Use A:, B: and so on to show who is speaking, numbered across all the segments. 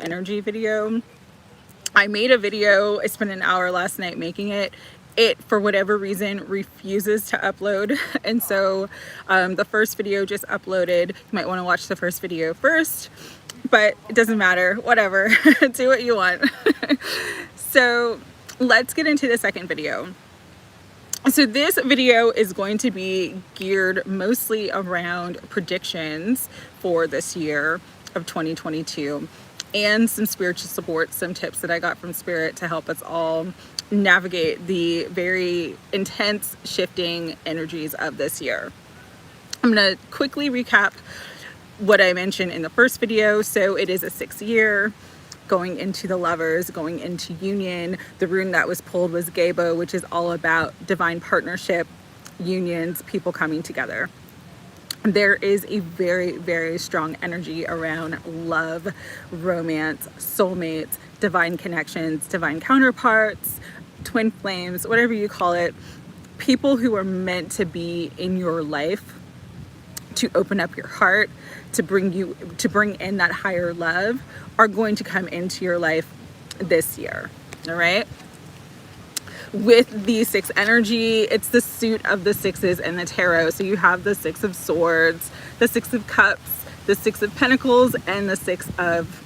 A: energy video. I made a video, I spent an hour last night making it. It, for whatever reason, refuses to upload. And so the first video just uploaded. You might want to watch the first video first, but it doesn't matter, whatever. Do what you want. So let's get into the second video. So this video is going to be geared mostly around predictions for this year of 2022 and some spiritual support, some tips that I got from Spirit to help us all navigate the very intense shifting energies of this year. I'm going to quickly recap what I mentioned in the first video. So it is a 6th year, going into the Lovers, going into union. The rune that was pulled was Gabo, which is all about divine partnership, unions, people coming together. There is a very, very strong energy around love, romance, soulmates, divine connections, divine counterparts, twin flames, whatever you call it. People who are meant to be in your life, to open up your heart, to bring in that higher love, are going to come into your life this year. All right. With the 6 energy, it's the suit of the 6s in the tarot. So you have the 6 of Swords, the 6 of Cups, the 6 of Pentacles, and the 6 of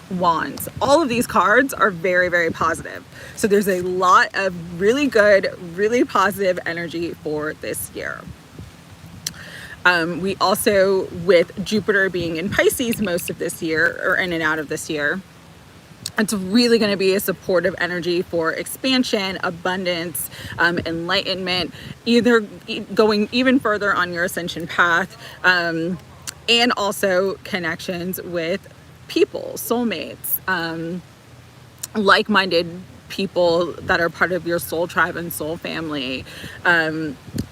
A: Wands. All of these cards are very, very positive. So there's a lot of really good, really positive energy for this year. We also, with Jupiter being in Pisces most of this year, or in and out of this year, it's really going to be a supportive energy for expansion, abundance, enlightenment, either going even further on your ascension path, and also connections with people, soulmates, like-minded people that are part of your soul tribe and soul family,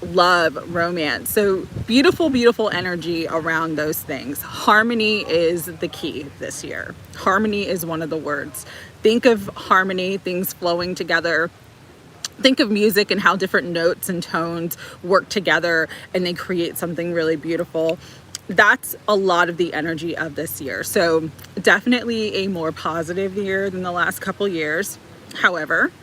A: love, romance. So beautiful, beautiful energy around those things. Harmony is the key this year. Harmony is one of the words. Think of harmony, things flowing together. Think of music and how different notes and tones work together and they create something really beautiful. That's a lot of the energy of this year. So definitely a more positive year than the last couple years. However,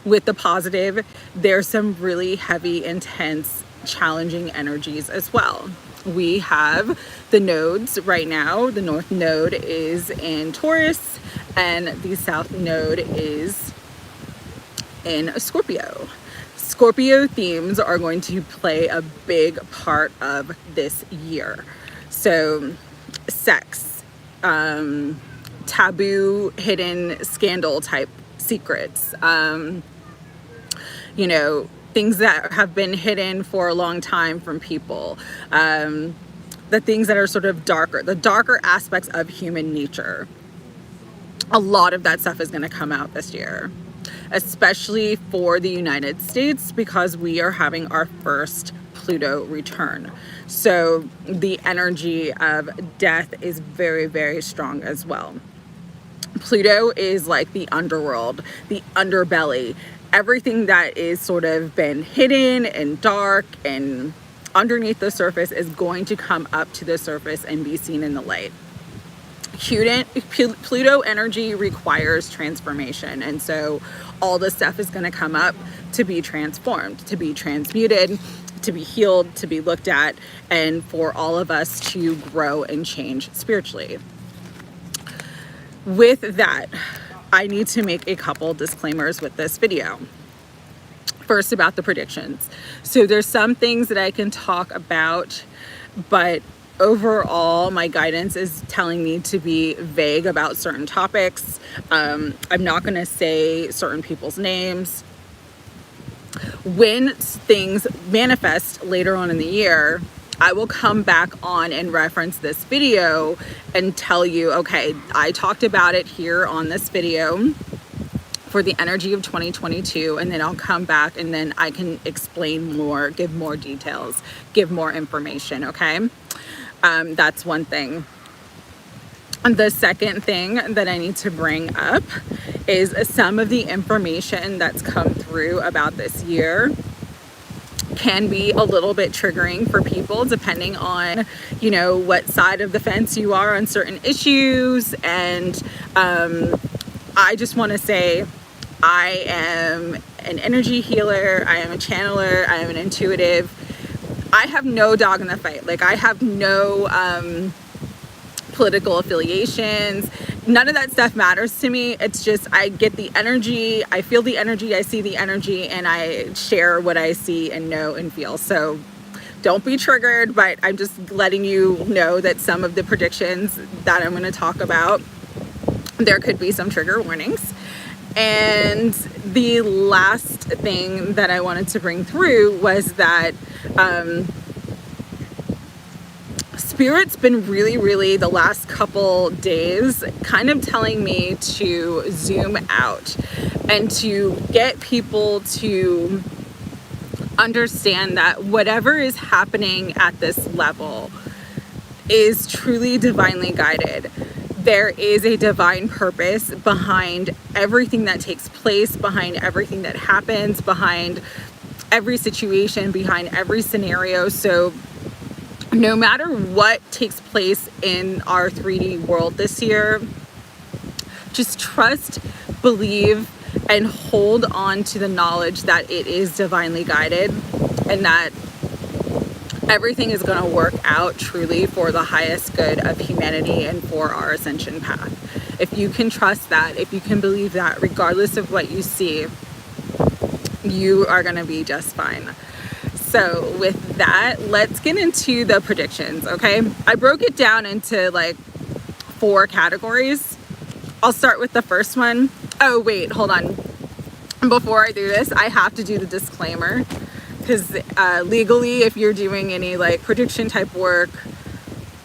A: with the positive, there's some really heavy, intense, challenging energies as well. We have the nodes right now. The North Node is in Taurus and the South Node is in Scorpio. Scorpio themes are going to play a big part of this year. So sex, taboo, hidden, scandal type secrets, you know, things that have been hidden for a long time from people, the things that are sort of darker, the darker aspects of human nature. A lot of that stuff is going to come out this year, especially for the United States, because we are having our first Pluto return. So the energy of death is very, very strong as well. Pluto is like the underworld, the underbelly, everything that is sort of been hidden and dark and underneath the surface is going to come up to the surface and be seen in the light. Pluto energy requires transformation, and so all this stuff is going to come up to be transformed, to be transmuted, to be healed, to be looked at, and for all of us to grow and change spiritually. With that, I need to make a couple disclaimers with this video. First, about the predictions. So there's some things that I can talk about, but overall, my guidance is telling me to be vague about certain topics. I'm not going to say certain people's names. When things manifest later on in the year, I will come back on and reference this video and tell you, okay, I talked about it here on this video for the energy of 2022, and then I'll come back and then I can explain more, give more details, give more information, okay? That's one thing. And the second thing that I need to bring up is some of the information that's come through about this year can be a little bit triggering for people depending on, you know, what side of the fence you are on certain issues. And I just want to say I am an energy healer, I am a channeler, I am an intuitive. I have no dog in the fight. Like, I have no political affiliations. None of that stuff matters to me. It's just I get the energy, I feel the energy, I see the energy, and I share what I see and know and feel. So don't be triggered, but I'm just letting you know that some of the predictions that I'm going to talk about, there could be some trigger warnings. And the last thing that I wanted to bring through was that Spirit's been really the last couple days kind of telling me to zoom out and to get people to understand that whatever is happening at this level is truly divinely guided. There is a divine purpose behind everything that takes place, behind everything that happens, behind every situation, behind every scenario. So no matter what takes place in our 3D world this year, just trust, believe, and hold on to the knowledge that it is divinely guided and that everything is going to work out truly for the highest good of humanity and for our ascension path. If you can trust that, if you can believe that, regardless of what you see, you are going to be just fine. So with that, let's get into the predictions, okay? I broke it down into like 4 categories. I'll start with the first one. Oh, wait, hold on. Before I do this, I have to do the disclaimer, because legally, if you're doing any like prediction type work,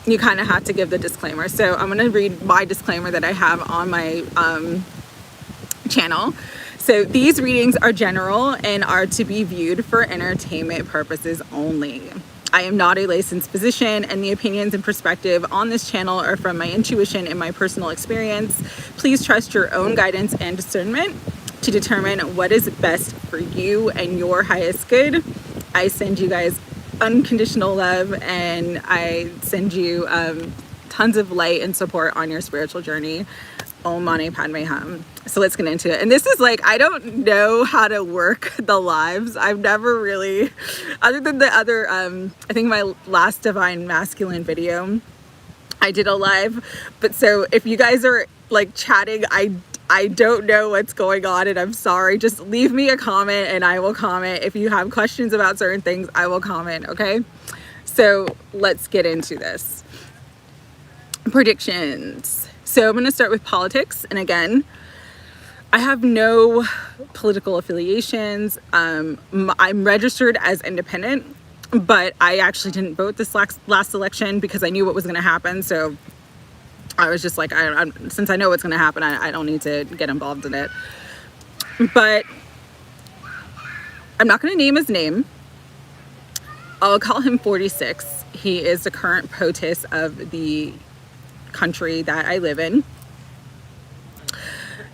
A: you kind of have to give the disclaimer. So I'm going to read my disclaimer that I have on my channel. So these readings are general and are to be viewed for entertainment purposes only. I am not a licensed physician, and the opinions and perspective on this channel are from my intuition and my personal experience. Please trust your own guidance and discernment to determine what is best for you and your highest good. I send you guys unconditional love, and I send you tons of light and support on your spiritual journey. Om Mani Padme Hum. So let's get into it. And this is like, I don't know how to work the lives. I've never really, other than the other, I think my last Divine Masculine video, I did a live. But so if you guys are like chatting, I don't know what's going on, and I'm sorry. Just leave me a comment and I will comment. If you have questions about certain things, I will comment, okay? So let's get into this. Predictions. So I'm going to start with politics. And again, I have no political affiliations. I'm registered as independent, but I actually didn't vote this last election because I knew what was going to happen. So I was just like, since I know what's going to happen, I don't need to get involved in it. But I'm not going to name his name. I'll call him 46. He is the current POTUS of the country that I live in.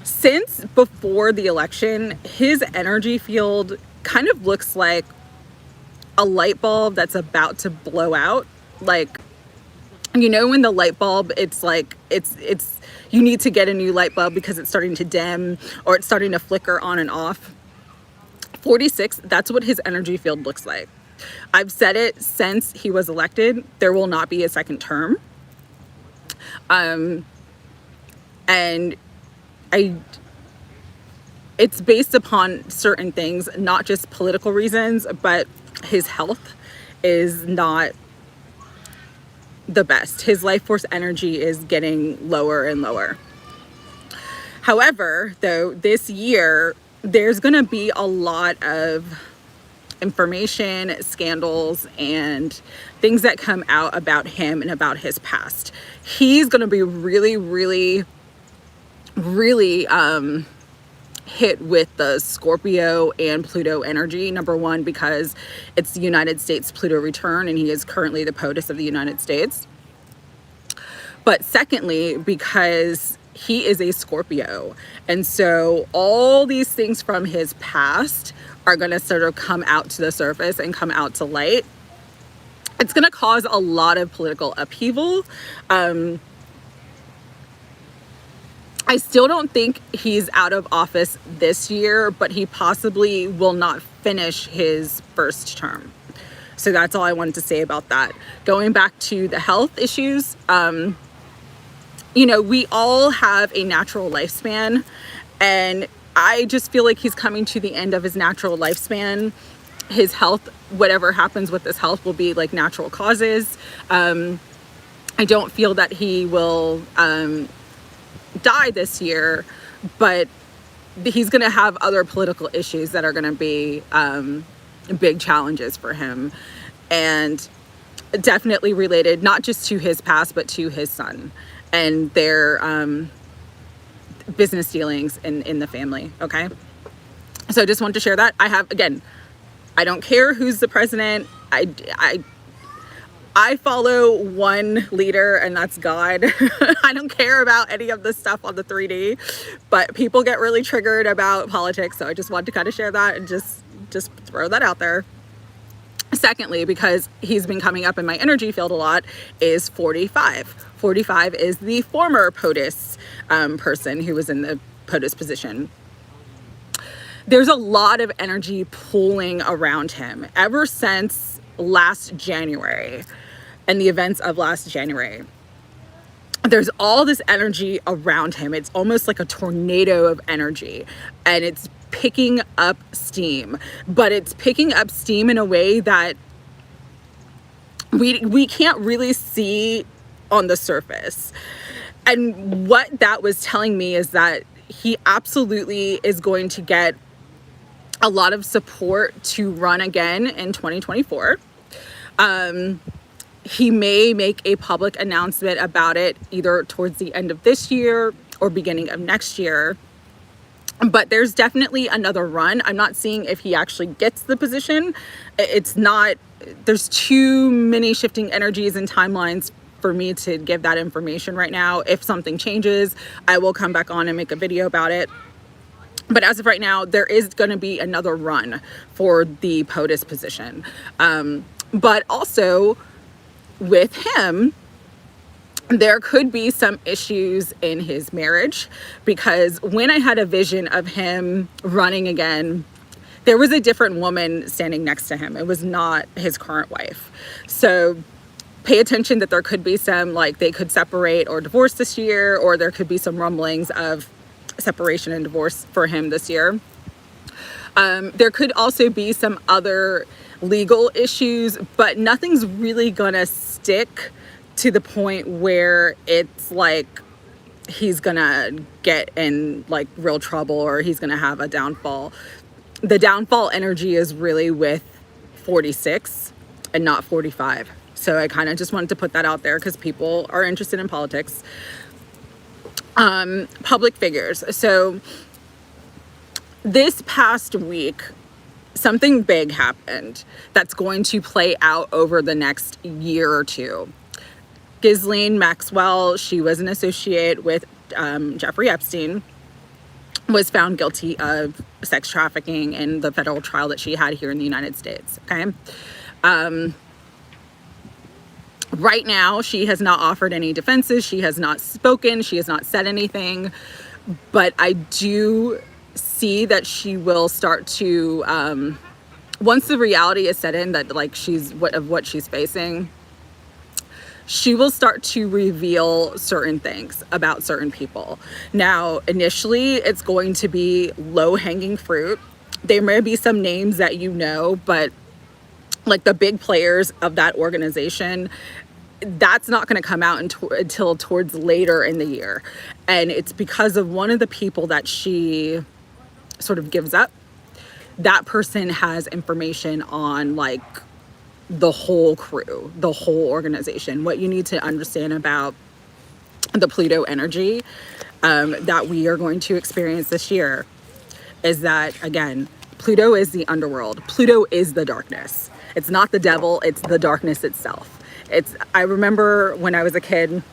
A: Since before the election, his energy field kind of looks like a light bulb that's about to blow out. Like, you know, when the light bulb, it's like, it's you need to get a new light bulb because it's starting to dim or it's starting to flicker on and off. 46, that's what his energy field looks like. I've said it since he was elected. There will not be a second term. And it's based upon certain things, not just political reasons, but his health is not the best. His life force energy is getting lower and lower. However, though, this year, there's going to be a lot of information, scandals, and things that come out about him and about his past. He's going to be really hit with the Scorpio and Pluto energy. Number one, because it's the United States Pluto return, and he is currently the POTUS of the United States. But secondly, because he is a Scorpio. And so all these things from his past are going to sort of come out to the surface and come out to light. It's going to cause a lot of political upheaval. I still don't think he's out of office this year, but he possibly will not finish his first term. So that's all I wanted to say about that. Going back to the health issues, you know, we all have a natural lifespan, and I just feel like he's coming to the end of his natural lifespan. His health, whatever happens with his health, will be like natural causes. I don't feel that he will die this year, but he's going to have other political issues that are going to be big challenges for him, and definitely related not just to his past, but to his son and their business dealings in the family. Okay, so I just wanted to share that. I don't care who's the president. I follow one leader, and that's God. I don't care about any of the stuff on the 3D, but people get really triggered about politics. So I just wanted to kind of share that and just throw that out there. Secondly, because he's been coming up in my energy field a lot, is 45. 45 is the former POTUS person who was in the POTUS position. There's a lot of energy pulling around him ever since last January and the events of last January. There's all this energy around him. It's almost like a tornado of energy, and it's picking up steam, but it's picking up steam in a way that we can't really see on the surface. And what that was telling me is that he absolutely is going to get a lot of support to run again in 2024. He may make a public announcement about it either towards the end of this year or beginning of next year. But there's definitely another run. I'm not seeing if he actually gets the position. It's not, there's too many shifting energies and timelines for me to give that information right now. If something changes, I will come back on and make a video about it. But as of right now, there is going to be another run for the POTUS position. But also with him, there could be some issues in his marriage, because when I had a vision of him running again, there was a different woman standing next to him. It was not his current wife. So pay attention that there could be some, like, they could separate or divorce this year, or there could be some rumblings of separation and divorce for him this year. There could also be some other legal issues, but nothing's really gonna stick to the point where it's like he's gonna get in like real trouble or he's gonna have a downfall. The downfall energy is really with 46 and not 45. So I kind of just wanted to put that out there because people are interested in politics. Public figures. So this past week, something big happened that's going to play out over the next year or two. Jazlane Maxwell, she was an associate with Jeffrey Epstein, was found guilty of sex trafficking in the federal trial that she had here in the United States. Okay. Right now, she has not offered any defenses. She has not spoken. She has not said anything. But I do see that she will start to, once the reality is set in that like what she's facing, she will start to reveal certain things about certain people. Now, initially, it's going to be low-hanging fruit. There may be some names that you know, but like the big players of that organization, that's not going to come out until towards later in the year. And it's because of one of the people that she sort of gives up. That person has information on like the whole crew, the whole organization. What you need to understand about the Pluto energy that we are going to experience this year is that, again, Pluto is the underworld. Pluto is the darkness. It's not the devil, it's the darkness itself. I remember when I was a kid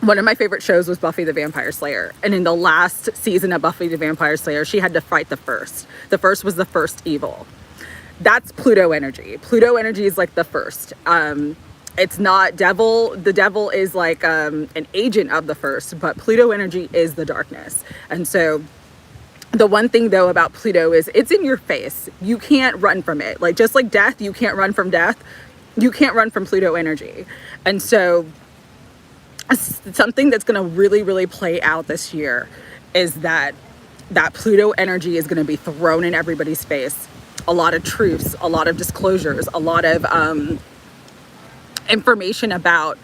A: one of my favorite shows was Buffy the Vampire Slayer. And in the last season of Buffy the Vampire Slayer, she had to fight the first. The first was the first evil. That's Pluto energy. Pluto energy is like the first. It's not devil. The devil is like an agent of the first, but Pluto energy is the darkness. And so the one thing though about Pluto is it's in your face. You can't run from it. Like just like death, you can't run from death. You can't run from Pluto energy. And so something that's going to really, really play out this year is that Pluto energy is going to be thrown in everybody's face. A lot of truths, a lot of disclosures, a lot of information about,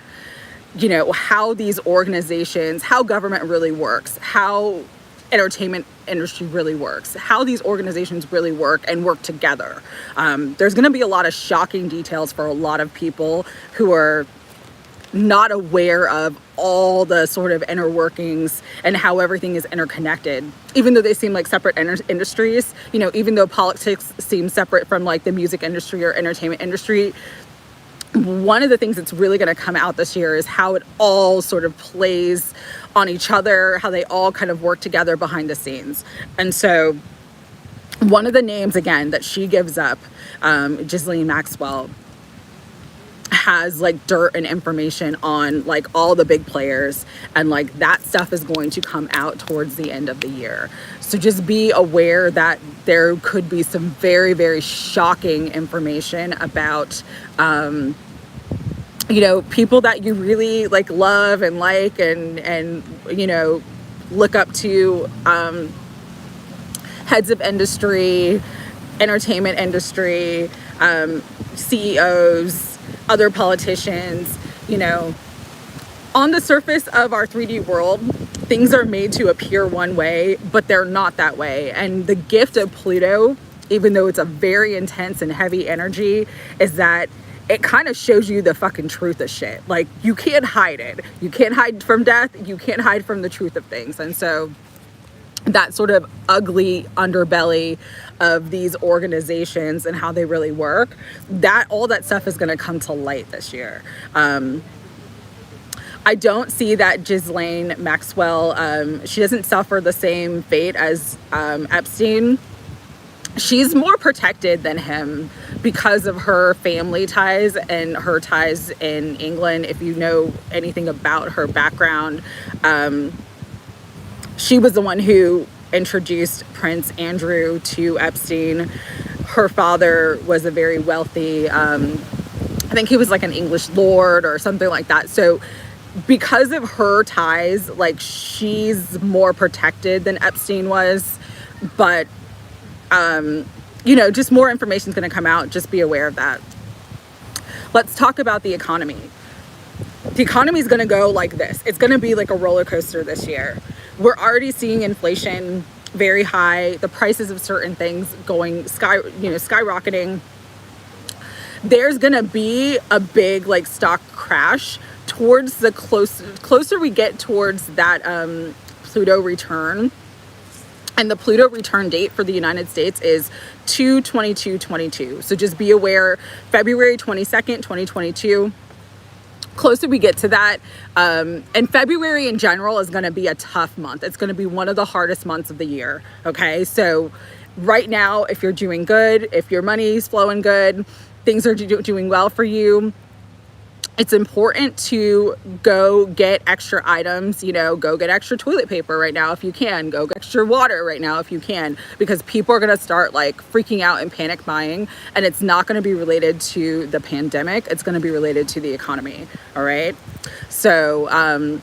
A: you know, how these organizations, how government really works, how entertainment industry really works, how these organizations really work and work together. There's going to be a lot of shocking details for a lot of people who are not aware of all the sort of inner workings and how everything is interconnected, even though they seem like separate industries. You know, even though politics seems separate from like the music industry or entertainment industry, one of the things that's really going to come out this year is how it all sort of plays on each other, how they all kind of work together behind the scenes. And so one of the names, again, that she gives up, Jazlane Maxwell, has like dirt and information on like all the big players, and like that stuff is going to come out towards the end of the year. So just be aware that there could be some very, very shocking information about you know, people that you really like love and you know, look up to, heads of industry, entertainment industry, CEOs, other politicians. You know, on the surface of our 3D world, things are made to appear one way, but they're not that way. And the gift of Pluto, even though it's a very intense and heavy energy, is that it kind of shows you the fucking truth of shit. Like, you can't hide it. You can't hide from death. You can't hide from the truth of things. And so that sort of ugly underbelly of these organizations and how they really work, that all that stuff is going to come to light this year. I don't see that Jazlane Maxwell, she doesn't suffer the same fate as Epstein. She's more protected than him because of her family ties and her ties in England. If you know anything about her background, she was the one who introduced Prince Andrew to Epstein. Her father was a very wealthy, I think he was like an English lord or something like that. So because of her ties, like, she's more protected than Epstein was. But you know, just more information is going to come out. Just be aware of that. Let's talk about the economy. The economy is going to go like this. It's going to be like a roller coaster this year. We're already seeing inflation very high. The prices of certain things going skyrocketing. There's going to be a big like stock crash towards the closer we get towards that Pluto return. And the Pluto return date for the United States is 2/22/22. So just be aware, February 22nd, 2022. Closer we get to that. And February in general is going to be a tough month. It's going to be one of the hardest months of the year. Okay. So right now, if you're doing good, if your money's flowing good, things are doing well for you, it's important to go get extra items, you know, go get extra toilet paper right now if you can, go get extra water right now if you can, because people are going to start like freaking out and panic buying, and it's not going to be related to the pandemic. It's going to be related to the economy. All right. So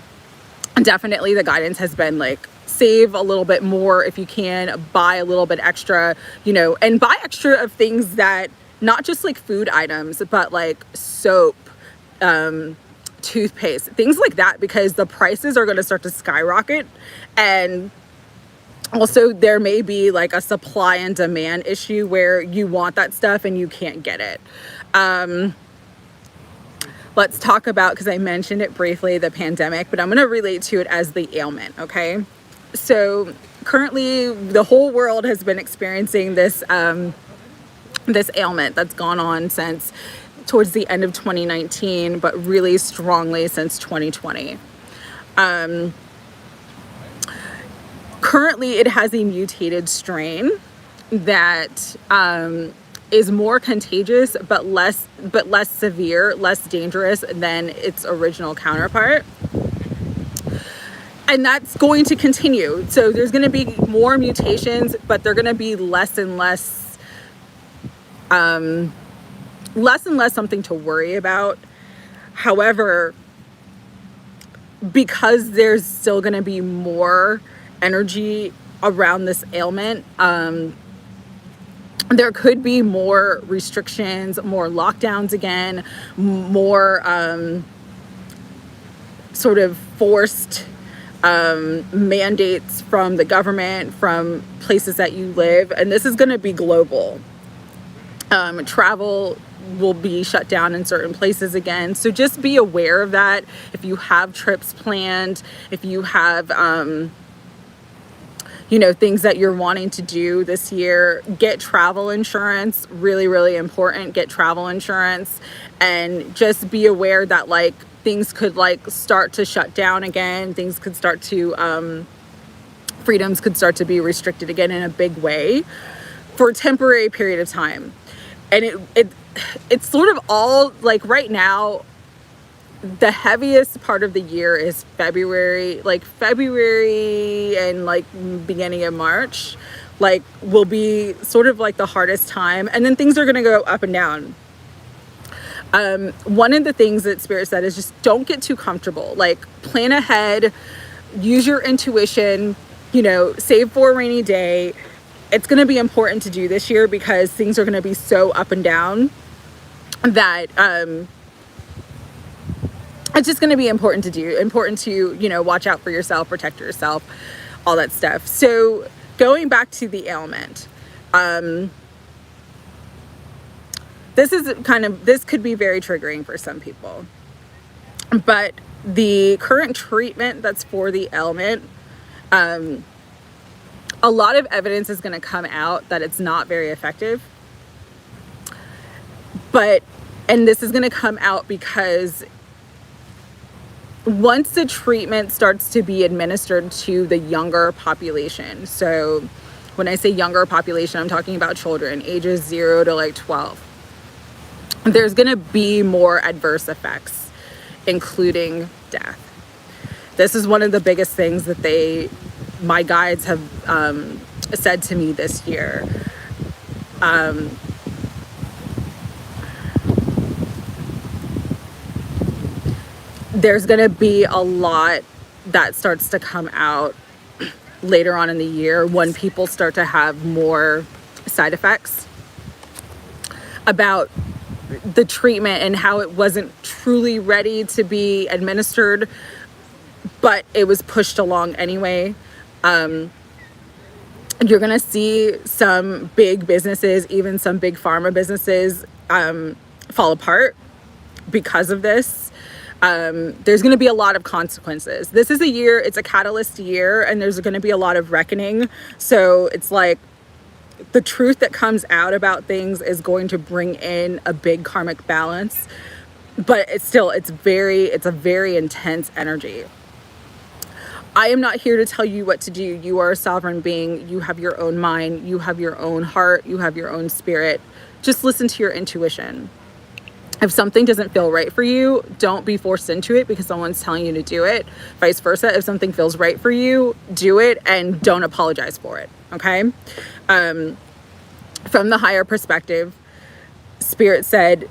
A: definitely the guidance has been like, save a little bit more if you can, buy a little bit extra, you know, and buy extra of things that, not just like food items, but like soap, toothpaste, things like that, because the prices are going to start to skyrocket. And also there may be like a supply and demand issue where you want that stuff and you can't get it. Let's talk about, because I mentioned it briefly, the pandemic, but I'm going to relate to it as the ailment. Okay. So currently the whole world has been experiencing this ailment that's gone on since towards the end of 2019, but really strongly since 2020. Currently, it has a mutated strain that is more contagious, but less severe, less dangerous than its original counterpart. And that's going to continue. So there's going to be more mutations, but they're going to be less and less something to worry about. However, because there's still going to be more energy around this ailment, there could be more restrictions, more lockdowns again, more sort of forced mandates from the government, from places that you live. And this is going to be global. Travel will be shut down in certain places again. So just be aware of that. If you have trips planned, if you have, things that you're wanting to do this year, get travel insurance. Really, really important. Get travel insurance, and just be aware that things could start to shut down again. Things could start to, freedoms could start to be restricted again in a big way for a temporary period of time. And it's sort of all right now, the heaviest part of the year is February and beginning of March, will be sort of the hardest time. And then things are going to go up and down. One of the things that Spirit said is just don't get too comfortable. Plan ahead, use your intuition, save for a rainy day. It's going to be important to do this year because things are going to be so up and down that it's just going to be important to watch out for yourself, protect yourself, all that stuff. So going back to the ailment, this could be very triggering for some people, but the current treatment that's for the ailment, a lot of evidence is going to come out that it's not very effective. And this is going to come out because once the treatment starts to be administered to the younger population, so when I say younger population, I'm talking about children ages 0 to 12, there's going to be more adverse effects, including death. This is one of the biggest things that my guides have said to me this year. There's going to be a lot that starts to come out later on in the year when people start to have more side effects about the treatment and how it wasn't truly ready to be administered, but it was pushed along anyway. You're going to see some big businesses, even some big pharma businesses, fall apart because of this. There's going to be a lot of consequences. This is a year, it's a catalyst year, and there's going to be a lot of reckoning. So it's the truth that comes out about things is going to bring in a big karmic balance, but it's a very intense energy. I am not here to tell you what to do. You are a sovereign being. You have your own mind. You have your own heart. You have your own spirit. Just listen to your intuition. If something doesn't feel right for you, don't be forced into it because someone's telling you to do it. Vice versa, if something feels right for you, do it and don't apologize for it, okay? From the higher perspective, Spirit said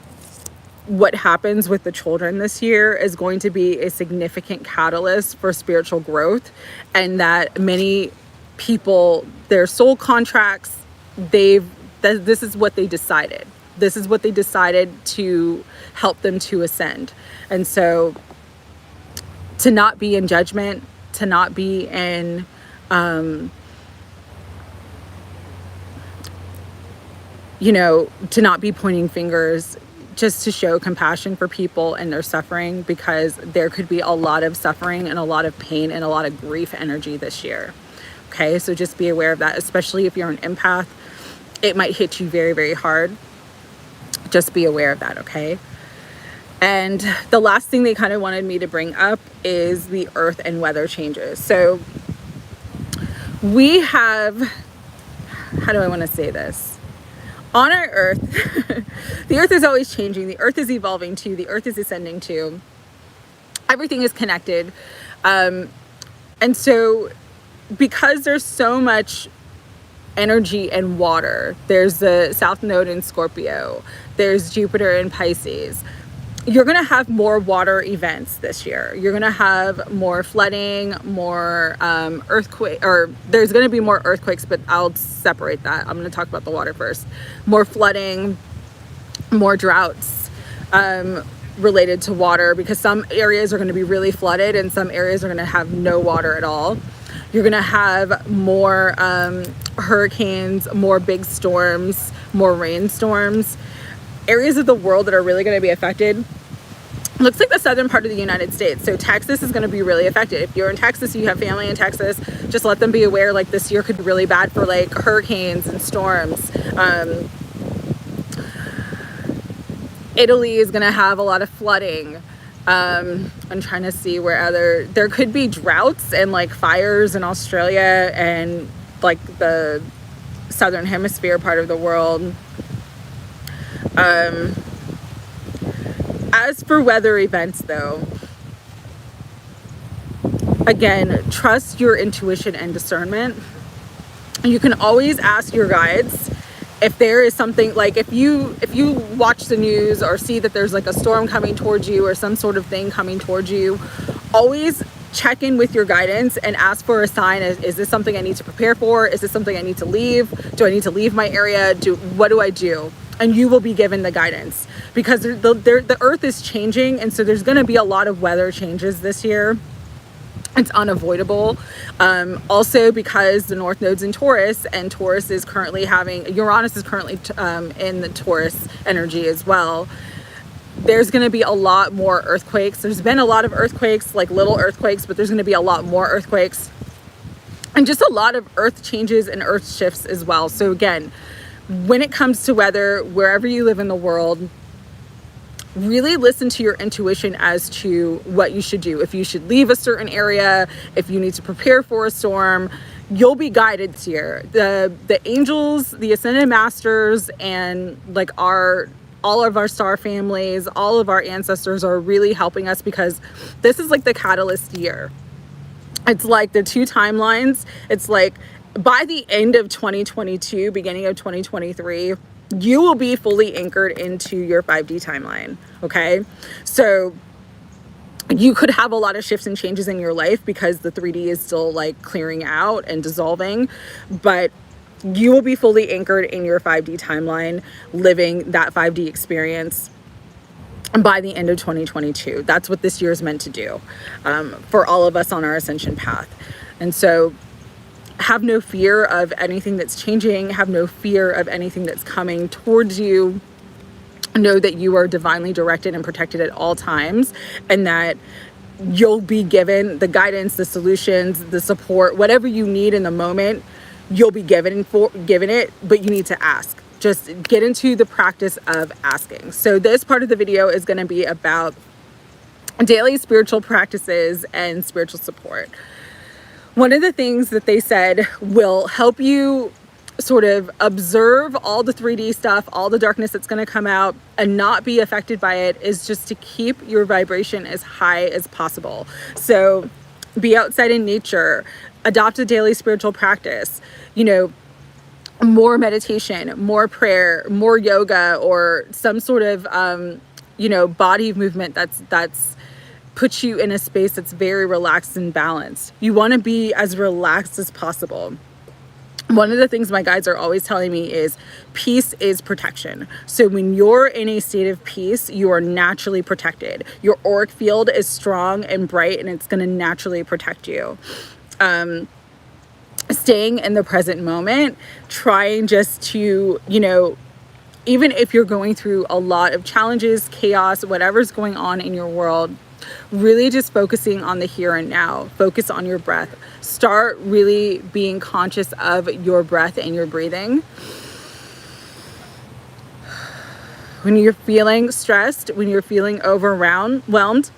A: what happens with the children this year is going to be a significant catalyst for spiritual growth, and that many people, their soul contracts, this is what they decided. This is what they decided to help them to ascend. And so to not be in judgment, to not be in, to not be pointing fingers, just to show compassion for people and their suffering, because there could be a lot of suffering and a lot of pain and a lot of grief energy this year. Okay, so just be aware of that, especially if you're an empath. It might hit you very, very hard. Just be aware of that, okay? And the last thing they kind of wanted me to bring up is the earth and weather changes. So we have, how do I want to say this? On our earth, the earth is always changing. The earth is evolving too. The earth is ascending too. Everything is connected. And so because there's so much energy and water, there's the South Node in Scorpio, there's Jupiter in Pisces, you're going to have more water events this year. You're going to have more flooding, more earthquake, or there's going to be more earthquakes, but I'll separate that. I'm going to talk about the water first. More flooding, more droughts related to water, because some areas are going to be really flooded and some areas are going to have no water at all. You're going to have more hurricanes, more big storms, more rainstorms. Areas of the world that are really going to be affected, looks like the southern part of the United States. So Texas is going to be really affected. If you're in Texas, you have family in Texas, just let them be aware, like, this year could be really bad for like hurricanes and storms. Italy is going to have a lot of flooding. I'm trying to see where there could be droughts and like fires in Australia and like the southern hemisphere part of the world. As for weather events though, again, trust your intuition and discernment. You can always ask your guides if there is something, like if you watch the news or see that there's like a storm coming towards you or some sort of thing coming towards you, always check in with your guidance and ask for a sign. Is this something I need to prepare for? Is this something I need to leave? Do I need to leave my area? What do I do? And you will be given the guidance, because the earth is changing, and so there's going to be a lot of weather changes this year. It's unavoidable. Also because the North Node's in Taurus, and Taurus is currently Uranus is currently in the Taurus energy as well. There's going to be a lot more earthquakes. There's been a lot of earthquakes, like little earthquakes, but there's going to be a lot more earthquakes, and just a lot of earth changes and earth shifts as well. So again, when it comes to weather, wherever you live in the world, really listen to your intuition as to what you should do. If you should leave a certain area, if you need to prepare for a storm, you'll be guided here. The angels, the ascended masters, and like all of our star families, all of our ancestors are really helping us, because this is like the catalyst year. It's like the two timelines. It's like by the end of 2022, beginning of 2023, you will be fully anchored into your 5D timeline. Okay. So you could have a lot of shifts and changes in your life because the 3D is still like clearing out and dissolving, but you will be fully anchored in your 5D timeline, living that 5D experience by the end of 2022. That's what this year is meant to do for all of us on our ascension path. And so have no fear of anything that's changing. Have no fear of anything that's coming towards you. Know that you are divinely directed and protected at all times, and that you'll be given the guidance, the solutions, the support, whatever you need in the moment, you'll be given it, but you need to ask. Just get into the practice of asking. So this part of the video is going to be about daily spiritual practices and spiritual support. One of the things that they said will help you sort of observe all the 3D stuff, all the darkness that's going to come out, and not be affected by it, is just to keep your vibration as high as possible. So be outside in nature, adopt a daily spiritual practice, more meditation, more prayer, more yoga, or some sort of, body movement that's puts you in a space that's very relaxed and balanced. You want to be as relaxed as possible. One of the things my guides are always telling me is peace is protection. So when you're in a state of peace, you are naturally protected. Your auric field is strong and bright, and it's going to naturally protect you. Staying in the present moment, trying just to, even if you're going through a lot of challenges, chaos, whatever's going on in your world, really just focusing on the here and now. Focus on your breath. Start really being conscious of your breath and your breathing. When you're feeling stressed, when you're feeling overwhelmed,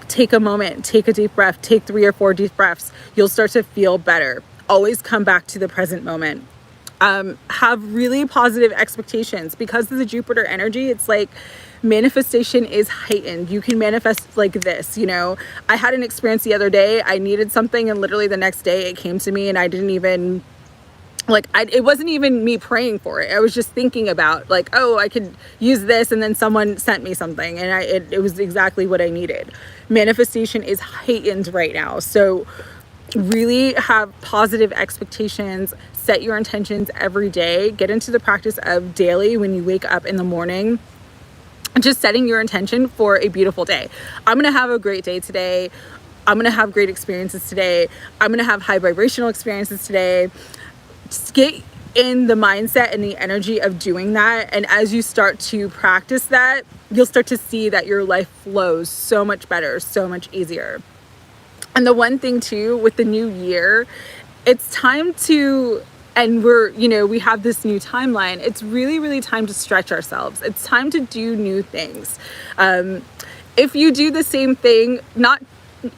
A: take a moment, take a deep breath, take 3 or 4 deep breaths. You'll start to feel better. Always come back to the present moment. Have really positive expectations. Because of the Jupiter energy, it's like manifestation is heightened. You can manifest like this, you know. I had an experience the other day. I needed something, and literally the next day it came to me, and I didn't even it wasn't even me praying for it. I was just thinking about like, oh, I could use this, and then someone sent me something, and it was exactly what I needed. Manifestation is heightened right now. So really have positive expectations, set your intentions every day, get into the practice of daily when you wake up in the morning, just setting your intention for a beautiful day. I'm going to have a great day today. I'm going to have great experiences today. I'm going to have high vibrational experiences today. Just get in the mindset and the energy of doing that. And as you start to practice that, you'll start to see that your life flows so much better, so much easier. And the one thing too, with the new year, it's time to, and we have this new timeline. It's really, really time to stretch ourselves. It's time to do new things. If you do the same thing,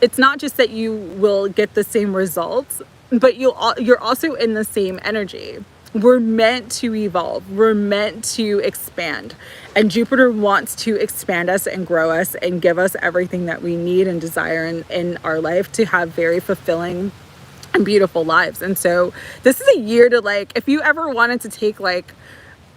A: it's not just that you will get the same results, but you're also in the same energy. We're meant to evolve. We're meant to expand. And Jupiter wants to expand us and grow us and give us everything that we need and desire in our life to have very fulfilling and beautiful lives. And so this is a year to, like, if you ever wanted to take like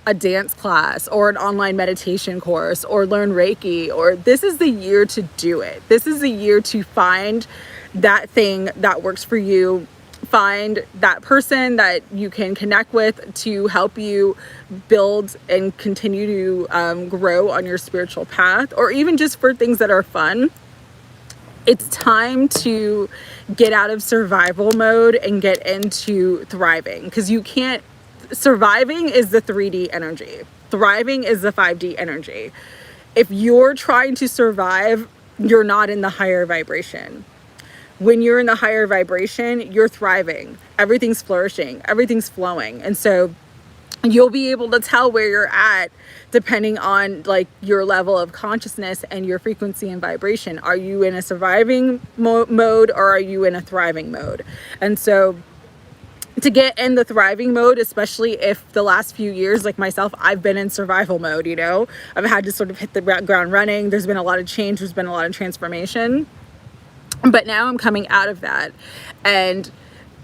A: a dance class or an online meditation course or learn Reiki, or this is the year to do it. This is the year to find that thing that works for you. Find that person that you can connect with to help you build and continue to grow on your spiritual path, or even just for things that are fun. It's time to get out of survival mode and get into thriving, because surviving is the 3D energy. Thriving is the 5D energy. If you're trying to survive, you're not in the higher vibration. When you're in the higher vibration, you're thriving. Everything's flourishing. Everything's flowing. And so you'll be able to tell where you're at depending on like your level of consciousness and your frequency and vibration. Are you in a surviving mode, or are you in a thriving mode? And so to get in the thriving mode, especially if the last few years, like myself, I've been in survival mode, you know, I've had to sort of hit the ground running. There's been a lot of change. There's been a lot of transformation. But now I'm coming out of that, and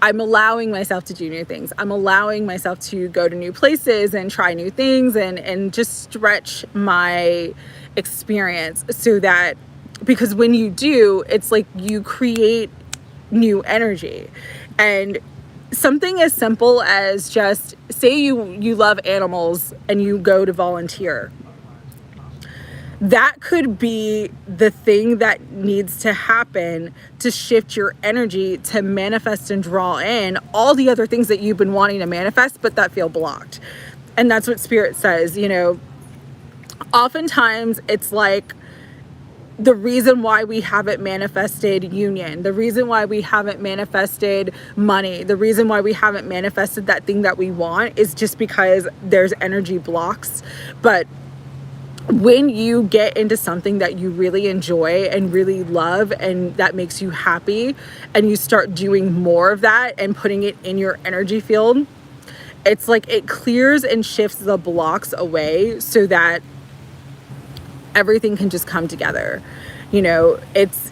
A: I'm allowing myself to do new things. I'm allowing myself to go to new places and try new things and just stretch my experience, so that, because when you do, it's like you create new energy. And something as simple as, just say you love animals and you go to volunteer. That could be the thing that needs to happen to shift your energy to manifest and draw in all the other things that you've been wanting to manifest, but that feel blocked. And that's what Spirit says, you know. Oftentimes it's like the reason why we haven't manifested union, the reason why we haven't manifested money, the reason why we haven't manifested that thing that we want is just because there's energy blocks. But when you get into something that you really enjoy and really love and that makes you happy, and you start doing more of that and putting it in your energy field, it's like it clears and shifts the blocks away so that everything can just come together. You know, it's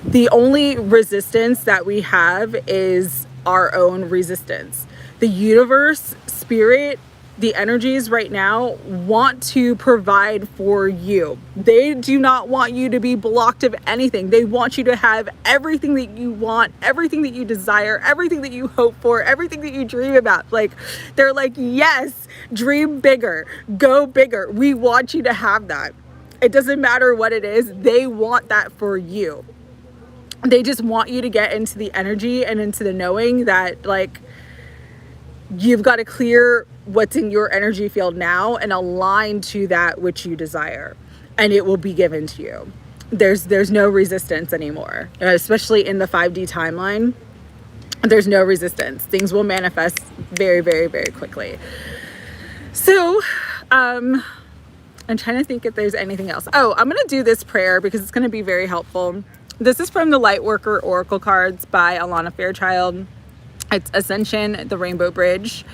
A: the only resistance that we have is our own resistance. The universe, spirit, the energies right now want to provide for you. They do not want you to be blocked of anything. They want you to have everything that you want, everything that you desire, everything that you hope for, everything that you dream about. Like, they're like, yes, dream bigger, go bigger. We want you to have that. It doesn't matter what it is. They want that for you. They just want you to get into the energy and into the knowing that, like, you've got to clear what's in your energy field now and align to that which you desire, and it will be given to you. There's no resistance anymore, especially in the 5D timeline. There's no resistance. Things will manifest very, very, very quickly. So I'm trying to think if there's anything else. Oh, I'm going to do this prayer because it's going to be very helpful. This is from the Lightworker Oracle cards by Alana Fairchild. It's Ascension, the Rainbow Bridge.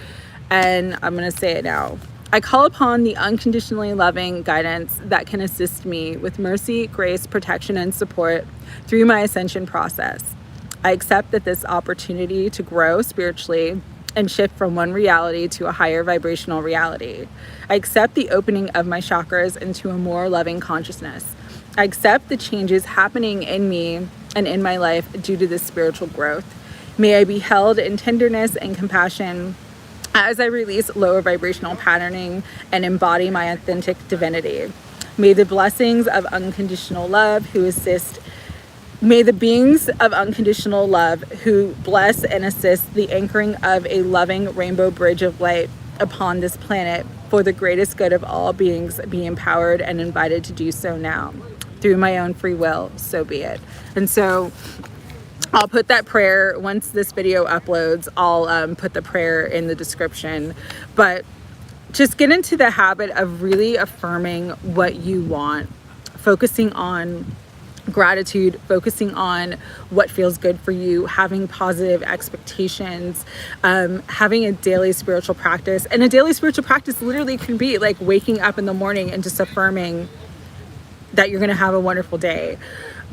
A: And I'm going to say it now. I call upon the unconditionally loving guidance that can assist me with mercy, grace, protection, and support through my ascension process. I accept that this opportunity to grow spiritually and shift from one reality to a higher vibrational reality. I accept the opening of my chakras into a more loving consciousness. I accept the changes happening in me and in my life due to this spiritual growth. May I be held in tenderness and compassion as I release lower vibrational patterning and embody my authentic divinity. May the blessings of unconditional love who assist May the beings of unconditional love who bless and assist the anchoring of a loving rainbow bridge of light upon this planet for the greatest good of all beings be empowered and invited to do so now. Through my own free will, so be it. And so I'll put that prayer, once this video uploads, I'll put the prayer in the description. But just get into the habit of really affirming what you want, focusing on gratitude, focusing on what feels good for you, having positive expectations, having a daily spiritual practice. And a daily spiritual practice literally can be like waking up in the morning and just affirming that you're going to have a wonderful day.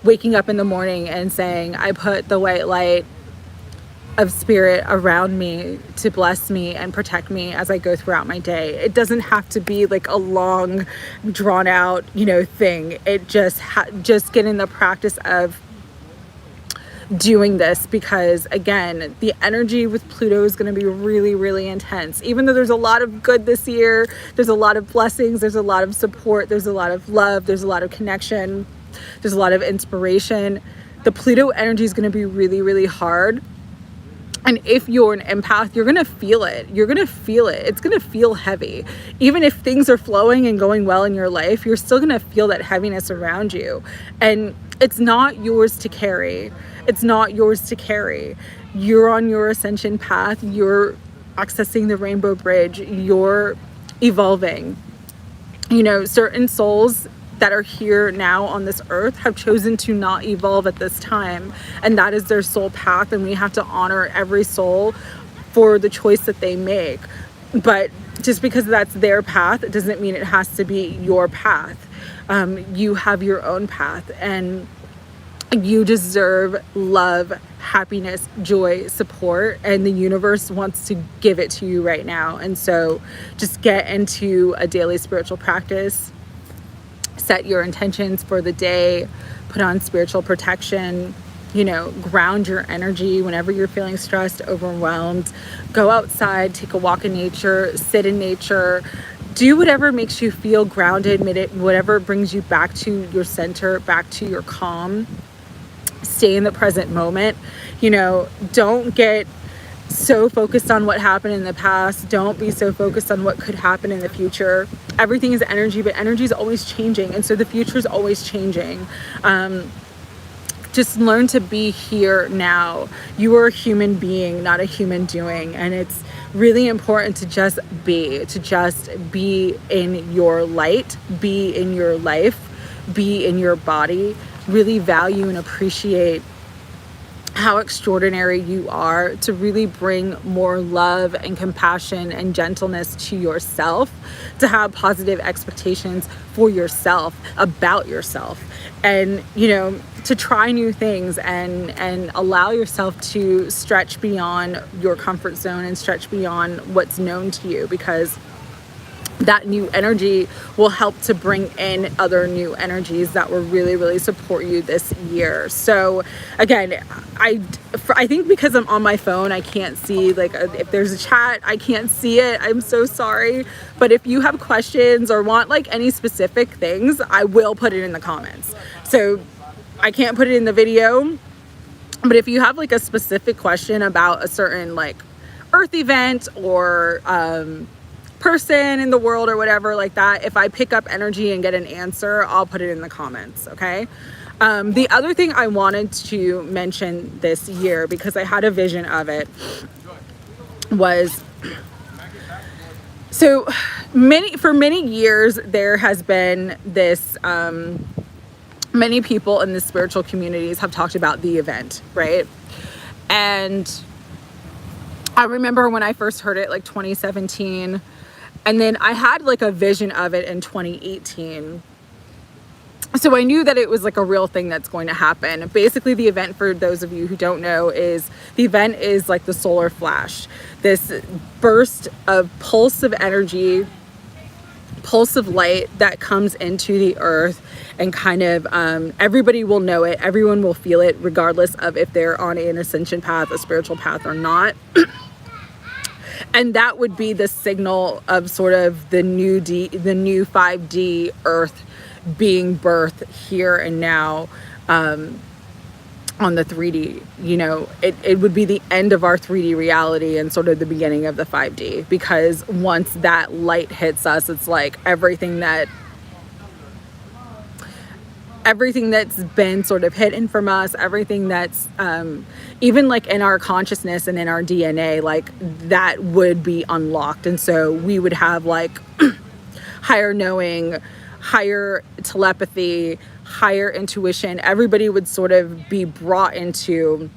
A: Waking up in the morning and saying, I put the white light of spirit around me to bless me and protect me as I go throughout my day. It doesn't have to be like a long, drawn out, thing. It just get in the practice of doing this, because again, the energy with Pluto is going to be really, really intense. Even though there's a lot of good this year, there's a lot of blessings, there's a lot of support, there's a lot of love, there's a lot of connection, there's a lot of inspiration. The Pluto energy is going to be really, really hard. And if you're an empath, you're going to feel it. You're going to feel it. It's going to feel heavy. Even if things are flowing and going well in your life, you're still going to feel that heaviness around you. And it's not yours to carry. It's not yours to carry. You're on your ascension path. You're accessing the rainbow bridge. You're evolving. Certain souls that are here now on this earth have chosen to not evolve at this time, and that is their soul path, and we have to honor every soul for the choice that they make. But just because that's their path, it doesn't mean it has to be your path. You have your own path, and you deserve love, happiness, joy, support, and the universe wants to give it to you right now. And so just get into a daily spiritual practice. Set your intentions for the day, put on spiritual protection, ground your energy whenever you're feeling stressed, overwhelmed. Go outside, take a walk in nature, sit in nature, do whatever makes you feel grounded, whatever brings you back to your center, back to your calm. Stay in the present moment. Don't get so focused on what happened in the past. Don't be so focused on what could happen in the future. Everything is energy, but energy is always changing, and so the future is always changing. Just learn to be here now. You are a human being, not a human doing, and it's really important to just be in your light, be in your life, be in your body. Really value and appreciate how extraordinary you are, to really bring more love and compassion and gentleness to yourself, to have positive expectations for yourself, about yourself, and to try new things and allow yourself to stretch beyond your comfort zone and stretch beyond what's known to you, because that new energy will help to bring in other new energies that will really, really support you this year. So again, I think because I'm on my phone, I can't see if there's a chat, I can't see it. I'm so sorry. But if you have questions or want any specific things, I will put it in the comments. So I can't put it in the video, but if you have a specific question about a certain earth event or person in the world or whatever like that, if I pick up energy and get an answer, I'll put it in the comments. Okay. The other thing I wanted to mention this year, because I had a vision of it, was So for many years, there has been this, many people in the spiritual communities have talked about the event, right? And I remember when I first heard it, like 2017, and then I had like a vision of it in 2018. So I knew that it was like a real thing that's going to happen. Basically, the event, for those of you who don't know, is the event is like the solar flash, this burst of pulse of energy, pulse of light that comes into the earth, and kind of everybody will know it, everyone will feel it, regardless of if they're on an ascension path, a spiritual path, or not. And that would be the signal of sort of the new 5D earth being birthed here and now, on the 3D. You know, it would be the end of our 3D reality and sort of the beginning of the 5D, because once that light hits us, it's like everything that's been sort of hidden from us, everything that's even like in our consciousness and in our DNA, like that would be unlocked. And so we would have like higher knowing, higher telepathy, higher intuition. Everybody would sort of be brought into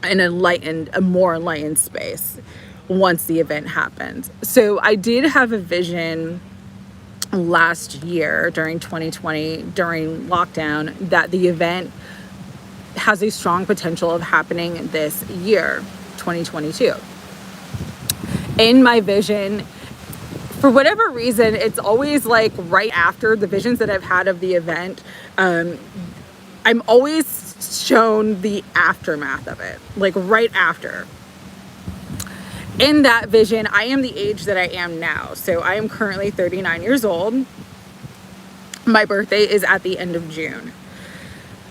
A: a more enlightened space once the event happens. So I did have a vision last year during 2020, during lockdown, that the event has a strong potential of happening this year, 2022. In my vision, for whatever reason, it's always like right after the visions that I've had of the event, I'm always shown the aftermath of it, like right after. In that vision, I am the age that I am now. So I am currently 39 years old. My birthday is at the end of June.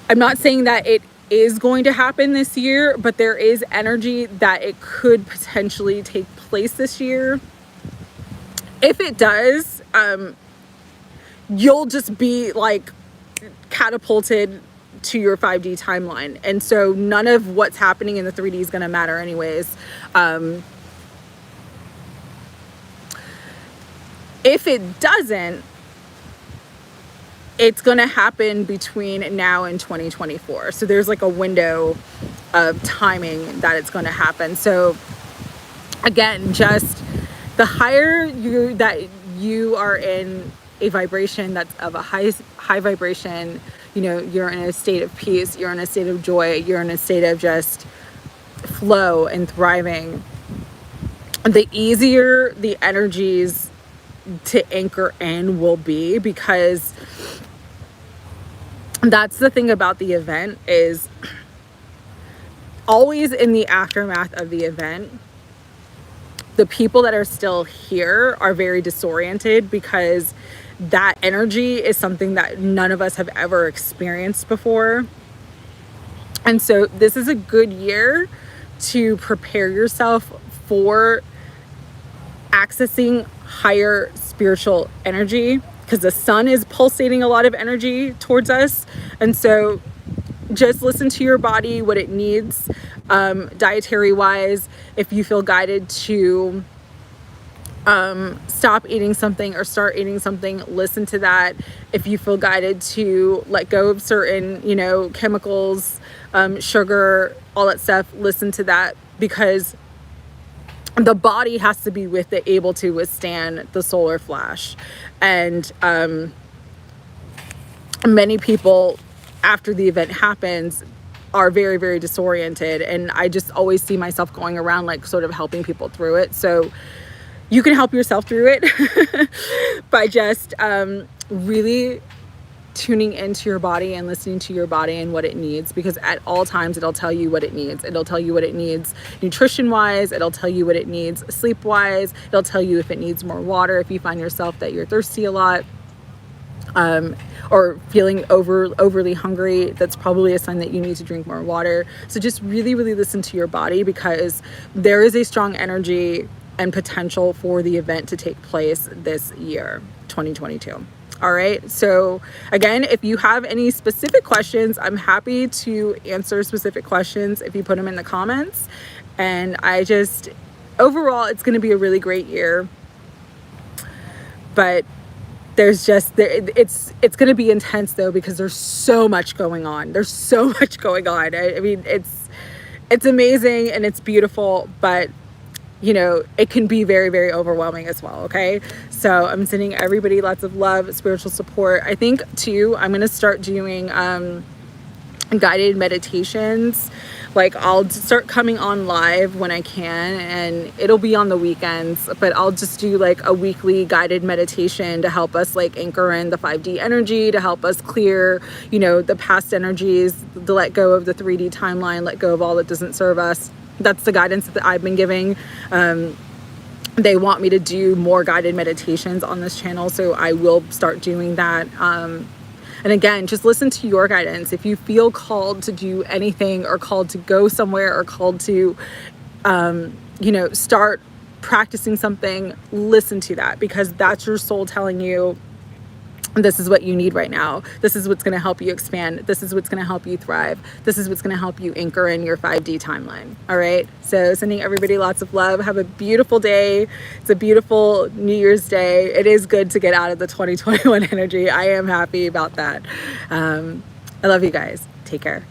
A: I'm not saying that it is going to happen this year, but there is energy that it could potentially take place this year. If it does, you'll just be like catapulted to your 5D timeline. And so none of what's happening in the 3D is going to matter anyways. If it doesn't, it's going to happen between now and 2024. So there's like a window of timing that it's going to happen. So again, just the higher you are in a vibration that's of a high vibration, you know, you're in a state of peace, you're in a state of joy, you're in a state of just flow and thriving, the easier the energies to anchor in will be, because that's the thing about the event, is always in the aftermath of the event, the people that are still here are very disoriented, because that energy is something that none of us have ever experienced before. And so this is a good year to prepare yourself for accessing higher spiritual energy, because the sun is pulsating a lot of energy towards us. And so just listen to your body, what it needs, dietary wise. If you feel guided to stop eating something or start eating something, listen to that. If you feel guided to let go of certain, you know, chemicals, sugar, all that stuff, listen to that, because the body has to be able to withstand the solar flash. And many people, after the event happens, are very, very disoriented. And I just always see myself going around like sort of helping people through it. So you can help yourself through it by just really tuning into your body and listening to your body and what it needs, because at all times it'll tell you what it needs. It'll tell you what it needs nutrition wise, it'll tell you what it needs sleep wise, it'll tell you if it needs more water, if you find yourself that you're thirsty a lot, or feeling overly hungry, that's probably a sign that you need to drink more water. So just really, really listen to your body, because there is a strong energy and potential for the event to take place this year, 2022. All right. So again, if you have any specific questions, I'm happy to answer specific questions if you put them in the comments. And overall, it's going to be a really great year. but there's just it's going to be intense though, because there's so much going on. There's so much going on. I mean, it's amazing and it's beautiful, but you know, it can be very, very overwhelming as well. Okay. So I'm sending everybody lots of love, spiritual support. I think too, I'm going to start doing, guided meditations. Like I'll start coming on live when I can, and it'll be on the weekends, but I'll just do like a weekly guided meditation to help us like anchor in the 5D energy, to help us clear, you know, the past energies, to let go of the 3D timeline, let go of all that doesn't serve us. That's the guidance that I've been giving. They want me to do more guided meditations on this channel, so I will start doing that. And again, just listen to your guidance. If you feel called to do anything, or called to go somewhere, or called to, you know, start practicing something, listen to that, because that's your soul telling you, this is what you need right now. This is what's going to help you expand. This is what's going to help you thrive. This is what's going to help you anchor in your 5D timeline. All right. So sending everybody lots of love. Have a beautiful day. It's a beautiful New Year's Day. It is good to get out of the 2021 energy. I am happy about that. I love you guys. Take care.